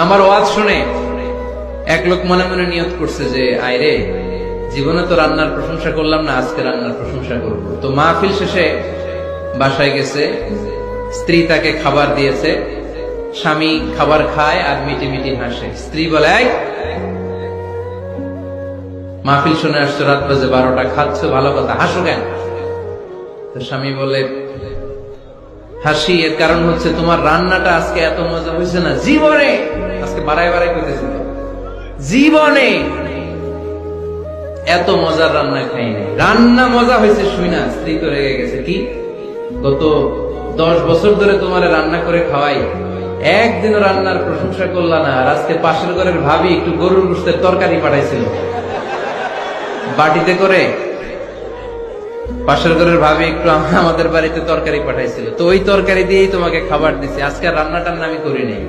আমার ওয়াজ শুনে এক লোক মনে মনে নিয়ত করছে যে আইরে, জীবনে তো রান্নার প্রশংসা করলাম না, আজকে রান্নার প্রশংসা করব। তো মাহফিল শেষে বাসায় গেছে, স্ত্রী তাকে খাবার দিয়েছে, স্বামী খাবার খায় আর মিটি মিটি হাসে। স্ত্রী বলে, এই মাহফিল শুনে আসছো, রাত বাজে 12টা, খাচ্ছ ভালো কথা, হাসো কেন? তো স্বামী বলে, হাসি এর কারণ হচ্ছে তোমার রান্নাটা আজকে এত মজা হয়েছে না জীবনে, আজকে বাড়াই বাড়াই করতেছিল, জীবনে এত মজার রান্না খাইনি। রান্না মজা হয়েছে শুই না। স্ত্রী তো রেগে গেছে, কি গত 10 বছর ধরে তোমার রান্না করে খাওয়াই, একদিনও রান্নার প্রশংসা করলা না, আর আজকে পাশের ঘরের ভাবি একটু গরুর গোশতের তরকারি পাঠাইছিল বাটিতে করে, পাশের ঘরের ভাবি একটু আমাদের বাড়িতে তরকারি পাঠাইছিল, তো ওই তরকারি দিয়েই তোমাকে খাবার দিছি, আজকে রান্না টান্না আমি করি নাই।